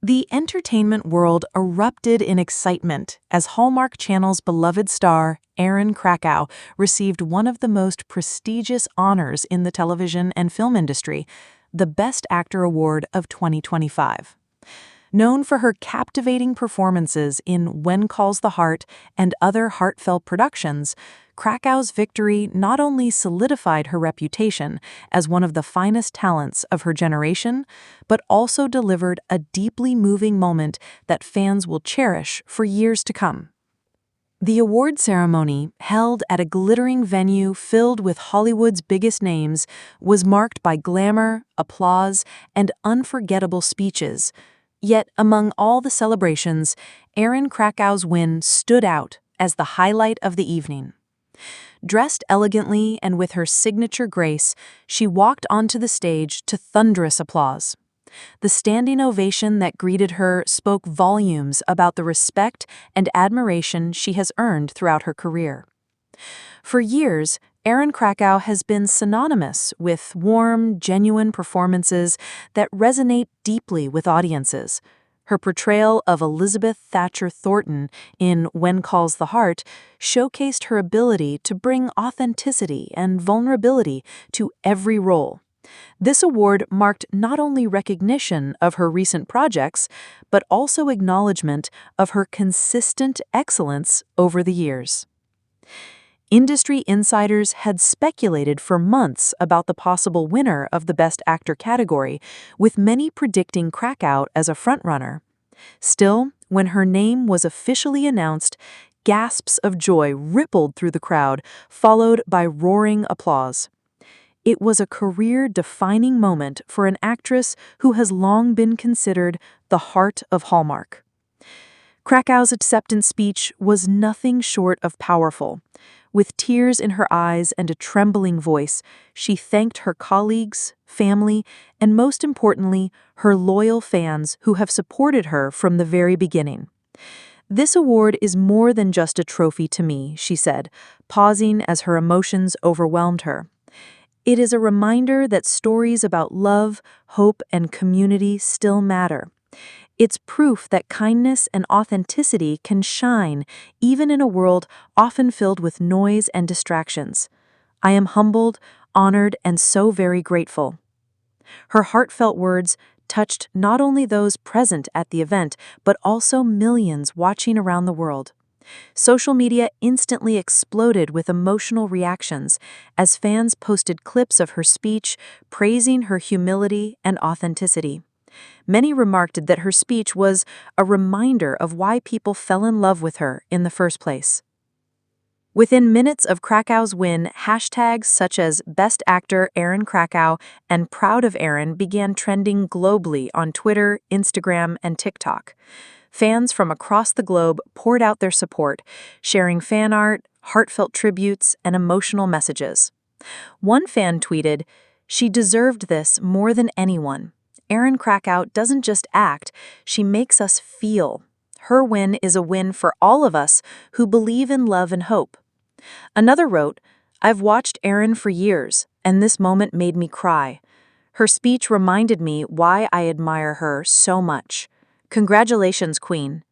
The entertainment world erupted in excitement as Hallmark Channel's beloved star, Erin Krakow, received one of the most prestigious honors in the television and film industry, the Best Actor Award of 2025. Known for her captivating performances in When Calls the Heart and other heartfelt productions, Krakow's victory not only solidified her reputation as one of the finest talents of her generation, but also delivered a deeply moving moment that fans will cherish for years to come. The award ceremony, held at a glittering venue filled with Hollywood's biggest names, was marked by glamour, applause, and unforgettable speeches. Yet, among all the celebrations, Erin Krakow's win stood out as the highlight of the evening. Dressed elegantly and with her signature grace, she walked onto the stage to thunderous applause. The standing ovation that greeted her spoke volumes about the respect and admiration she has earned throughout her career. For years, Erin Krakow has been synonymous with warm, genuine performances that resonate deeply with audiences. Her portrayal of Elizabeth Thatcher Thornton in When Calls the Heart showcased her ability to bring authenticity and vulnerability to every role. This award marked not only recognition of her recent projects, but also acknowledgement of her consistent excellence over the years. Industry insiders had speculated for months about the possible winner of the Best Actor category, with many predicting Krakow as a frontrunner. Still, when her name was officially announced, gasps of joy rippled through the crowd, followed by roaring applause. It was a career-defining moment for an actress who has long been considered the heart of Hallmark. Krakow's acceptance speech was nothing short of powerful. With tears in her eyes and a trembling voice, she thanked her colleagues, family, and most importantly, her loyal fans who have supported her from the very beginning. "This award is more than just a trophy to me," she said, pausing as her emotions overwhelmed her. "It is a reminder that stories about love, hope, and community still matter. It's proof that kindness and authenticity can shine even in a world often filled with noise and distractions. I am humbled, honored, and so very grateful." Her heartfelt words touched not only those present at the event, but also millions watching around the world. Social media instantly exploded with emotional reactions as fans posted clips of her speech praising her humility and authenticity. Many remarked that her speech was a reminder of why people fell in love with her in the first place. Within minutes of Krakow's win, hashtags such as Best Actor Erin Krakow and Proud of Erin began trending globally on Twitter, Instagram, and TikTok. Fans from across the globe poured out their support, sharing fan art, heartfelt tributes, and emotional messages. One fan tweeted, "She deserved this more than anyone. Erin Krakow doesn't just act, she makes us feel. Her win is a win for all of us who believe in love and hope." Another wrote, "I've watched Erin for years, and this moment made me cry. Her speech reminded me why I admire her so much. Congratulations, Queen."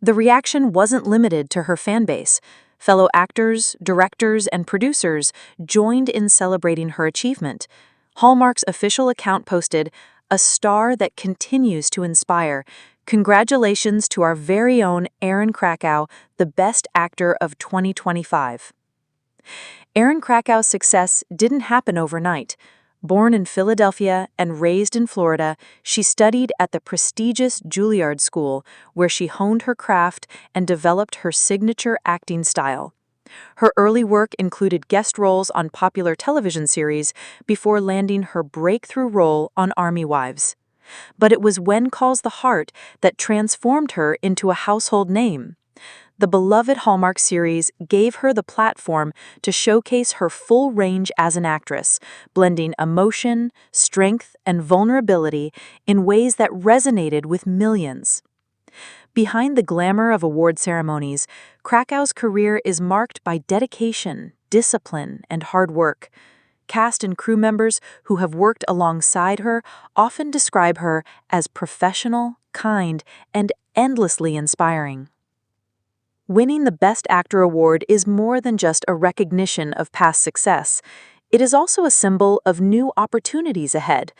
The reaction wasn't limited to her fanbase. Fellow actors, directors, and producers joined in celebrating her achievement. Hallmark's official account posted, "A star that continues to inspire. Congratulations to our very own Erin Krakow, the Best Actor of 2025. Erin Krakow's success didn't happen overnight. Born in Philadelphia and raised in Florida, she studied at the prestigious Juilliard School, where she honed her craft and developed her signature acting style. Her early work included guest roles on popular television series before landing her breakthrough role on Army Wives. But it was When Calls the Heart that transformed her into a household name. The beloved Hallmark series gave her the platform to showcase her full range as an actress, blending emotion, strength, and vulnerability in ways that resonated with millions. Behind the glamour of award ceremonies, Krakow's career is marked by dedication, discipline, and hard work. Cast and crew members who have worked alongside her often describe her as professional, kind, and endlessly inspiring. Winning the Best Actor award is more than just a recognition of past success. It is also a symbol of new opportunities ahead.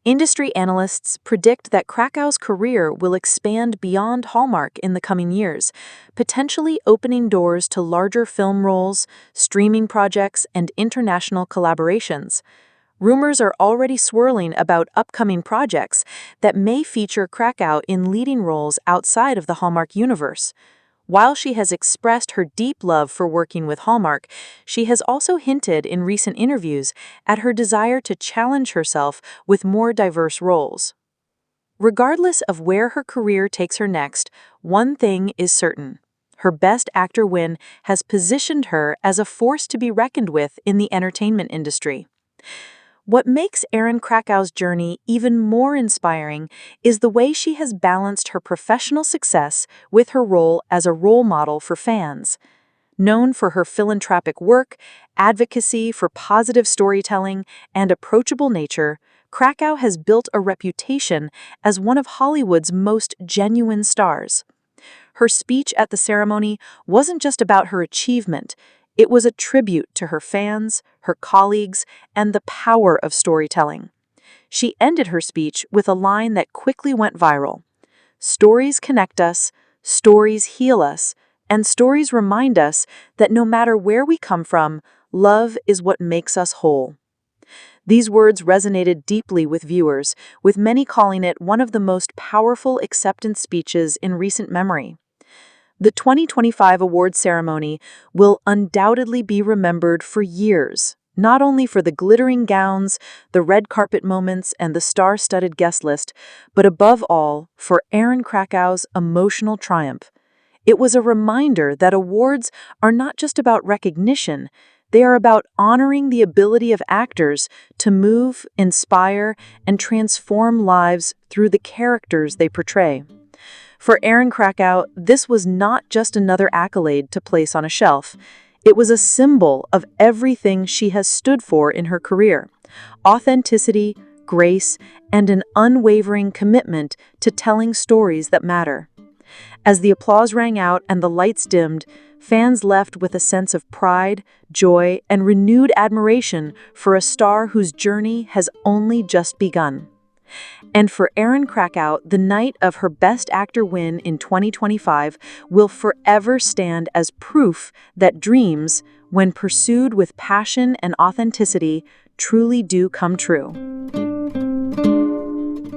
Industry analysts predict that Krakow's career will expand beyond Hallmark in the coming years, potentially opening doors to larger film roles, streaming projects, and international collaborations. Rumors are already swirling about upcoming projects that may feature Krakow in leading roles outside of the Hallmark universe. While she has expressed her deep love for working with Hallmark, she has also hinted in recent interviews at her desire to challenge herself with more diverse roles. Regardless of where her career takes her next, one thing is certain. Her Best Actor win has positioned her as a force to be reckoned with in the entertainment industry. What makes Erin Krakow's journey even more inspiring is the way she has balanced her professional success with her role as a role model for fans. Known for her philanthropic work, advocacy for positive storytelling, and approachable nature, Krakow has built a reputation as one of Hollywood's most genuine stars. Her speech at the ceremony wasn't just about her achievement. It was a tribute to her fans, her colleagues, and the power of storytelling. She ended her speech with a line that quickly went viral. "Stories connect us, stories heal us, and stories remind us that no matter where we come from, love is what makes us whole." These words resonated deeply with viewers, with many calling it one of the most powerful acceptance speeches in recent memory. The 2025 awards ceremony will undoubtedly be remembered for years, not only for the glittering gowns, the red carpet moments, and the star-studded guest list, but above all, for Erin Krakow's emotional triumph. It was a reminder that awards are not just about recognition, they are about honoring the ability of actors to move, inspire, and transform lives through the characters they portray. For Erin Krakow, this was not just another accolade to place on a shelf. It was a symbol of everything she has stood for in her career: authenticity, grace, and an unwavering commitment to telling stories that matter. As the applause rang out and the lights dimmed, fans left with a sense of pride, joy, and renewed admiration for a star whose journey has only just begun. And for Erin Krakow, the night of her Best Actor win in 2025 will forever stand as proof that dreams, when pursued with passion and authenticity, truly do come true.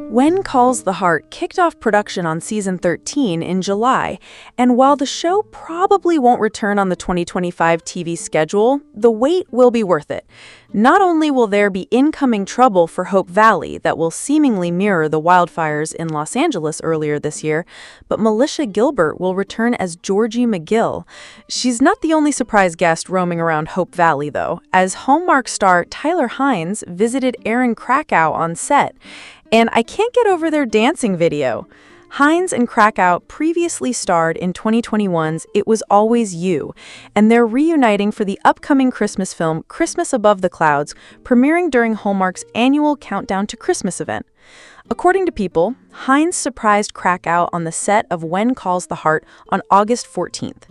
When Calls the Heart kicked off production on season 13 in July, and while the show probably won't return on the 2025 TV schedule, the wait will be worth it. Not only will there be incoming trouble for Hope Valley that will seemingly mirror the wildfires in Los Angeles earlier this year, but Melissa Gilbert will return as Georgie McGill. She's not the only surprise guest roaming around Hope Valley, though, as Hallmark star Tyler Hynes visited Erin Krakow on set. And I can't get over their dancing video. Hynes and Krakow previously starred in 2021's It Was Always You, and they're reuniting for the upcoming Christmas film Christmas Above the Clouds, premiering during Hallmark's annual Countdown to Christmas event. According to People, Hynes surprised Krakow on the set of When Calls the Heart on August 14th.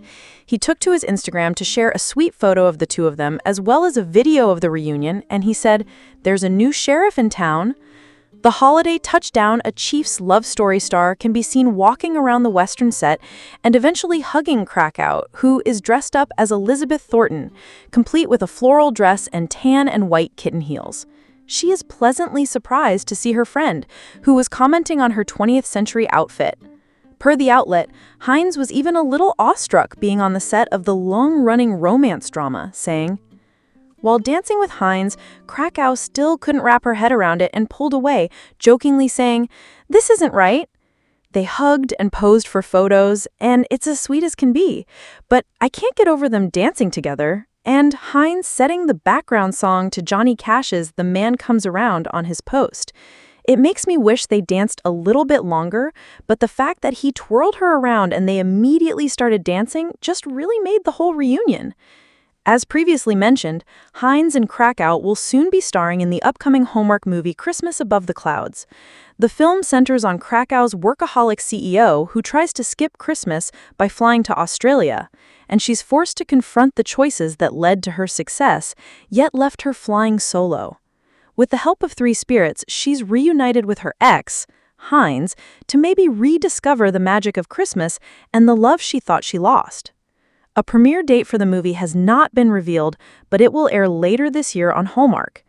He took to his Instagram to share a sweet photo of the two of them, as well as a video of the reunion, and he said, "There's a new sheriff in town." The holiday touchdown, a Chiefs love story star can be seen walking around the Western set and eventually hugging Krakow, who is dressed up as Elizabeth Thornton, complete with a floral dress and tan and white kitten heels. She is pleasantly surprised to see her friend, who was commenting on her 20th century outfit. Per the outlet, Hynes was even a little awestruck being on the set of the long-running romance drama, saying, "While dancing with Hynes, Krakow still couldn't wrap her head around it and pulled away, jokingly saying, 'This isn't right.' They hugged and posed for photos, and it's as sweet as can be. But I can't get over them dancing together." And Hynes setting the background song to Johnny Cash's The Man Comes Around on his post. It makes me wish they danced a little bit longer, but the fact that he twirled her around and they immediately started dancing just really made the whole reunion. As previously mentioned, Hines and Krakow will soon be starring in the upcoming Hallmark movie Christmas Above the Clouds. The film centers on Krakow's workaholic CEO who tries to skip Christmas by flying to Australia, and she's forced to confront the choices that led to her success, yet left her flying solo. With the help of three spirits, she's reunited with her ex, Hines, to maybe rediscover the magic of Christmas and the love she thought she lost. A premiere date for the movie has not been revealed, but it will air later this year on Hallmark.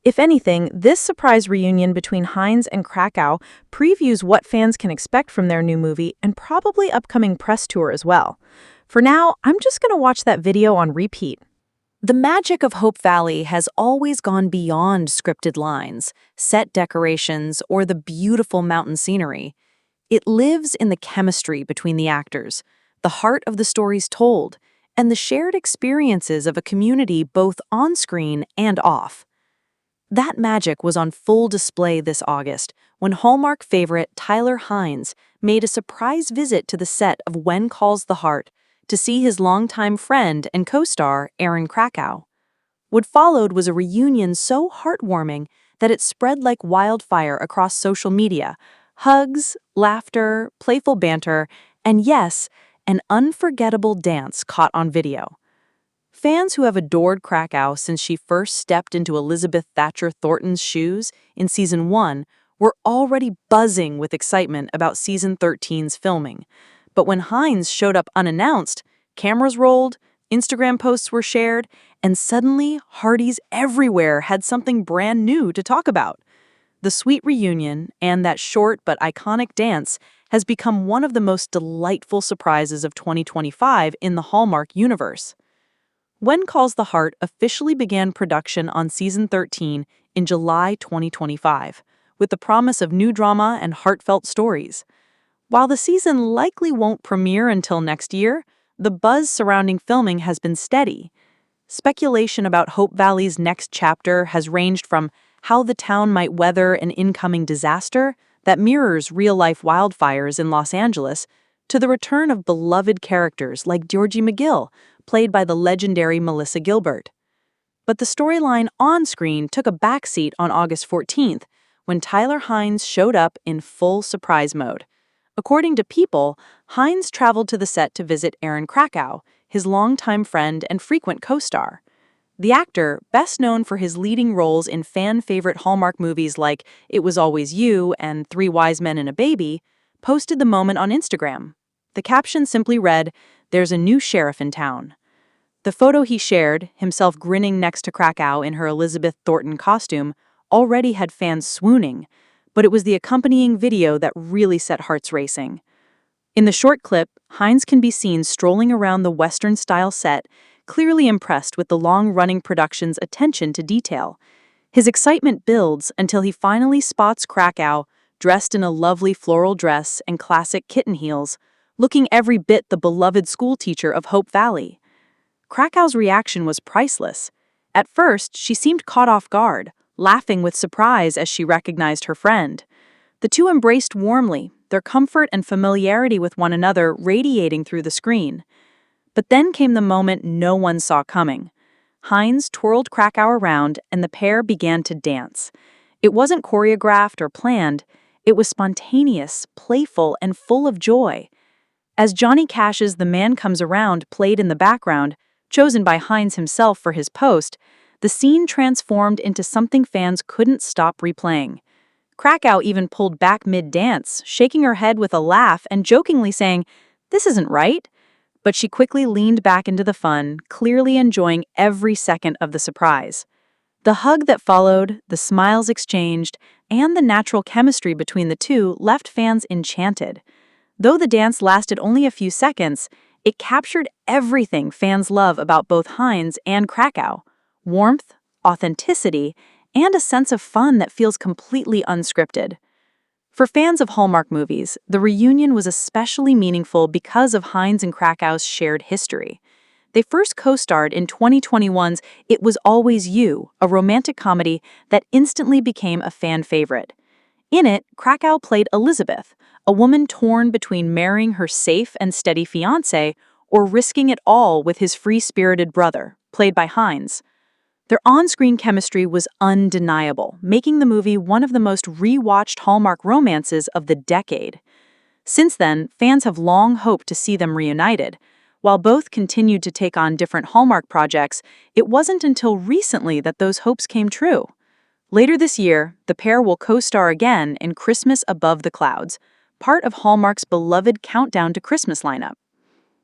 If anything, this surprise reunion between Hines and Krakow previews what fans can expect from their new movie and probably upcoming press tour as well. For now, I'm just going to watch that video on repeat. The magic of Hope Valley has always gone beyond scripted lines, set decorations, or the beautiful mountain scenery. It lives in the chemistry between the actors, the heart of the stories told, and the shared experiences of a community both on-screen and off. That magic was on full display this August when Hallmark favorite Tyler Hines made a surprise visit to the set of When Calls the Heart to see his longtime friend and co-star Erin Krakow. What followed was a reunion so heartwarming that it spread like wildfire across social media. Hugs, laughter, playful banter, and yes, an unforgettable dance caught on video. Fans who have adored Krakow since she first stepped into Elizabeth Thatcher Thornton's shoes in Season 1 were already buzzing with excitement about Season 13's filming. But when Hines showed up unannounced, cameras rolled, Instagram posts were shared, and suddenly Hearties everywhere had something brand new to talk about. The sweet reunion and that short but iconic dance has become one of the most delightful surprises of 2025 in the Hallmark universe. When Calls the Heart officially began production on Season 13 in July 2025, with the promise of new drama and heartfelt stories. While the season likely won't premiere until next year, the buzz surrounding filming has been steady. Speculation about Hope Valley's next chapter has ranged from how the town might weather an incoming disaster that mirrors real-life wildfires in Los Angeles, to the return of beloved characters like Georgie McGill, played by the legendary Melissa Gilbert. But the storyline on-screen took a backseat on August 14th, when Tyler Hines showed up in full surprise mode. According to People, Hines traveled to the set to visit Erin Krakow, his longtime friend and frequent co-star. The actor, best known for his leading roles in fan-favorite Hallmark movies like It Was Always You and Three Wise Men and a Baby, posted the moment on Instagram. The caption simply read, "There's a new sheriff in town." The photo he shared, himself grinning next to Krakow in her Elizabeth Thornton costume, already had fans swooning, but it was the accompanying video that really set hearts racing. In the short clip, Hines can be seen strolling around the Western-style set, clearly impressed with the long-running production's attention to detail. His excitement builds until he finally spots Krakow, dressed in a lovely floral dress and classic kitten heels, looking every bit the beloved schoolteacher of Hope Valley. Krakow's reaction was priceless. At first, she seemed caught off guard, laughing with surprise as she recognized her friend. The two embraced warmly, their comfort and familiarity with one another radiating through the screen. But then came the moment no one saw coming. Hines twirled Krakow around, and the pair began to dance. It wasn't choreographed or planned. It was spontaneous, playful, and full of joy. As Johnny Cash's The Man Comes Around played in the background, chosen by Hines himself for his post, the scene transformed into something fans couldn't stop replaying. Krakow even pulled back mid-dance, shaking her head with a laugh and jokingly saying, "This isn't right." But she quickly leaned back into the fun, clearly enjoying every second of the surprise. The hug that followed, the smiles exchanged, and the natural chemistry between the two left fans enchanted. Though the dance lasted only a few seconds, it captured everything fans love about both Hines and Krakow: warmth, authenticity, and a sense of fun that feels completely unscripted. For fans of Hallmark movies, the reunion was especially meaningful because of Hines and Krakow's shared history. They first co-starred in 2021's It Was Always You, a romantic comedy that instantly became a fan favorite. In it, Krakow played Elizabeth, a woman torn between marrying her safe and steady fiancé or risking it all with his free-spirited brother, played by Hines. Their on-screen chemistry was undeniable, making the movie one of the most re-watched Hallmark romances of the decade. Since then, fans have long hoped to see them reunited. While both continued to take on different Hallmark projects, it wasn't until recently that those hopes came true. Later this year, the pair will co-star again in Christmas Above the Clouds, part of Hallmark's beloved Countdown to Christmas lineup.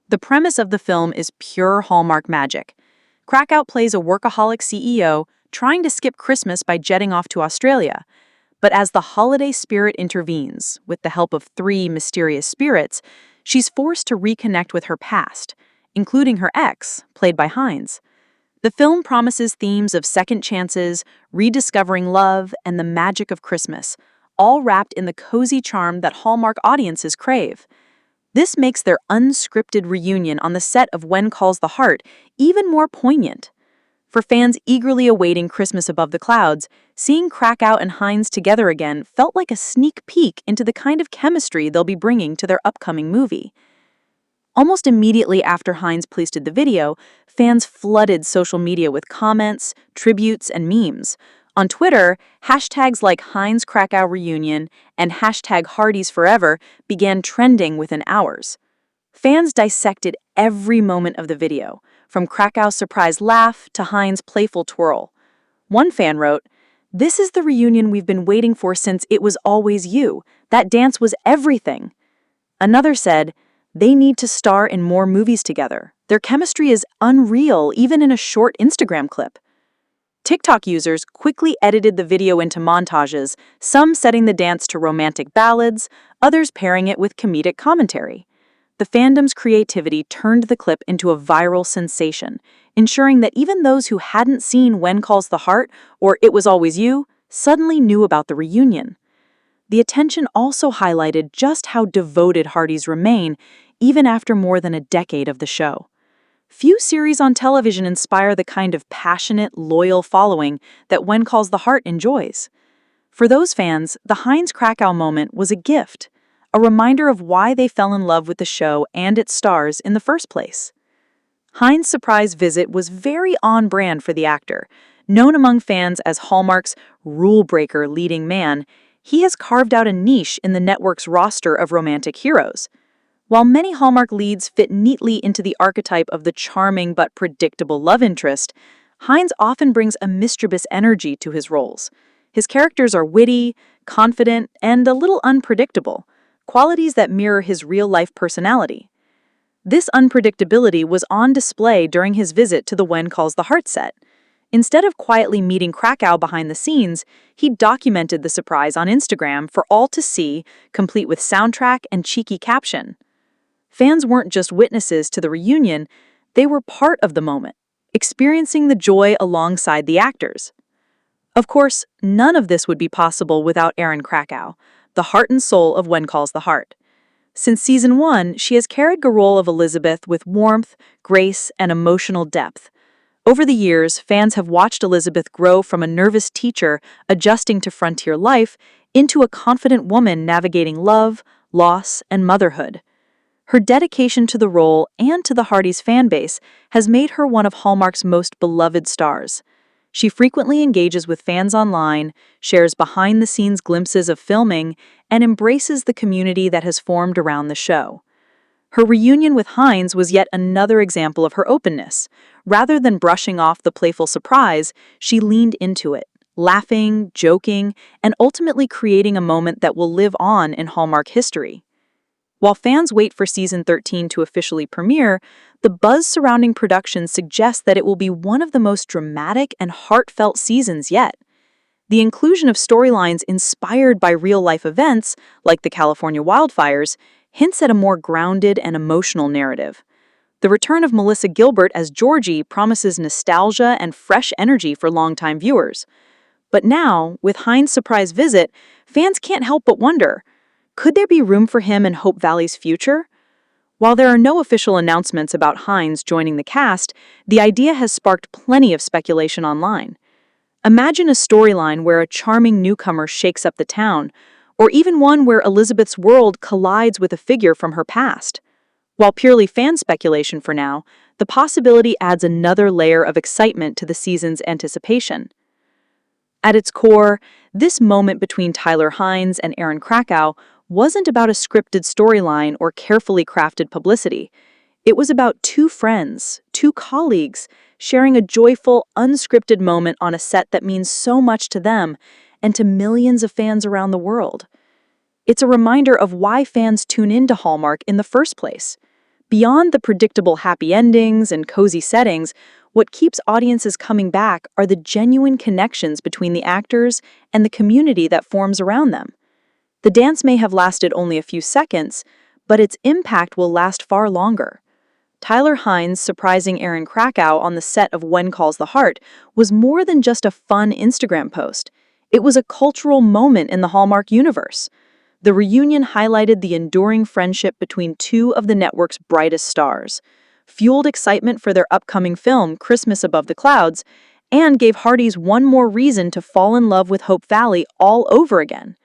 The premise of the film is pure Hallmark magic. Krakow plays a workaholic CEO trying to skip Christmas by jetting off to Australia. But as the holiday spirit intervenes, with the help of three mysterious spirits, she's forced to reconnect with her past, including her ex, played by Hines. The film promises themes of second chances, rediscovering love, and the magic of Christmas, all wrapped in the cozy charm that Hallmark audiences crave. This makes their unscripted reunion on the set of When Calls the Heart even more poignant. For fans eagerly awaiting Christmas Above the Clouds, seeing Krakow and Hines together again felt like a sneak peek into the kind of chemistry they'll be bringing to their upcoming movie. Almost immediately after Hines posted the video, fans flooded social media with comments, tributes, and memes. On Twitter, hashtags like Hines Krakow Reunion and hashtag Hardy's Forever began trending within hours. Fans dissected every moment of the video, from Krakow's surprised laugh to Hines' playful twirl. One fan wrote, "This is the reunion we've been waiting for since It Was Always You. That dance was everything." Another said, "They need to star in more movies together. Their chemistry is unreal, even in a short Instagram clip." TikTok users quickly edited the video into montages, some setting the dance to romantic ballads, others pairing it with comedic commentary. The fandom's creativity turned the clip into a viral sensation, ensuring that even those who hadn't seen When Calls the Heart or It Was Always You suddenly knew about the reunion. The attention also highlighted just how devoted Hardys remain, even after more than a decade of the show. Few series on television inspire the kind of passionate, loyal following that When Calls the Heart enjoys. For those fans, the Hines Krakow moment was a gift, a reminder of why they fell in love with the show and its stars in the first place. Hines' surprise visit was very on-brand for the actor. Known among fans as Hallmark's rule-breaker leading man, he has carved out a niche in the network's roster of romantic heroes. While many Hallmark leads fit neatly into the archetype of the charming but predictable love interest, Hines often brings a mischievous energy to his roles. His characters are witty, confident, and a little unpredictable, qualities that mirror his real-life personality. This unpredictability was on display during his visit to the When Calls the Heart set. Instead of quietly meeting Krakow behind the scenes, he documented the surprise on Instagram for all to see, complete with soundtrack and cheeky caption. Fans weren't just witnesses to the reunion, they were part of the moment, experiencing the joy alongside the actors. Of course, none of this would be possible without Erin Krakow, the heart and soul of When Calls the Heart. Since season 1, she has carried the role of Elizabeth with warmth, grace, and emotional depth. Over the years, fans have watched Elizabeth grow from a nervous teacher adjusting to frontier life into a confident woman navigating love, loss, and motherhood. Her dedication to the role and to the Hardys fanbase has made her one of Hallmark's most beloved stars. She frequently engages with fans online, shares behind-the-scenes glimpses of filming, and embraces the community that has formed around the show. Her reunion with Hines was yet another example of her openness. Rather than brushing off the playful surprise, she leaned into it, laughing, joking, and ultimately creating a moment that will live on in Hallmark history. While fans wait for season 13 to officially premiere, the buzz surrounding production suggests that it will be one of the most dramatic and heartfelt seasons yet. The inclusion of storylines inspired by real-life events, like the California wildfires, hints at a more grounded and emotional narrative. The return of Melissa Gilbert as Georgie promises nostalgia and fresh energy for longtime viewers. But now, with Hines' surprise visit, fans can't help but wonder, could there be room for him in Hope Valley's future? While there are no official announcements about Hines joining the cast, the idea has sparked plenty of speculation online. Imagine a storyline where a charming newcomer shakes up the town, or even one where Elizabeth's world collides with a figure from her past. While purely fan speculation for now, the possibility adds another layer of excitement to the season's anticipation. At its core, this moment between Tyler Hynes and Erin Krakow wasn't about a scripted storyline or carefully crafted publicity. It was about two friends, two colleagues, sharing a joyful, unscripted moment on a set that means so much to them and to millions of fans around the world. It's a reminder of why fans tune into Hallmark in the first place. Beyond the predictable happy endings and cozy settings, what keeps audiences coming back are the genuine connections between the actors and the community that forms around them. The dance may have lasted only a few seconds, but its impact will last far longer. Tyler Hynes surprising Erin Krakow on the set of When Calls the Heart was more than just a fun Instagram post. It was a cultural moment in the Hallmark universe. The reunion highlighted the enduring friendship between two of the network's brightest stars, fueled excitement for their upcoming film, Christmas Above the Clouds, and gave Hardys one more reason to fall in love with Hope Valley all over again.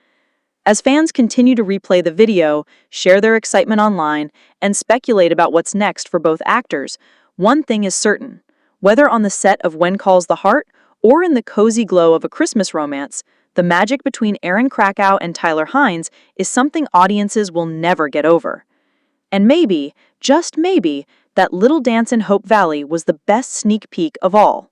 As fans continue to replay the video, share their excitement online, and speculate about what's next for both actors, one thing is certain. Whether on the set of When Calls the Heart or in the cozy glow of a Christmas romance, the magic between Erin Krakow and Tyler Hynes is something audiences will never get over. And maybe, just maybe, that little dance in Hope Valley was the best sneak peek of all.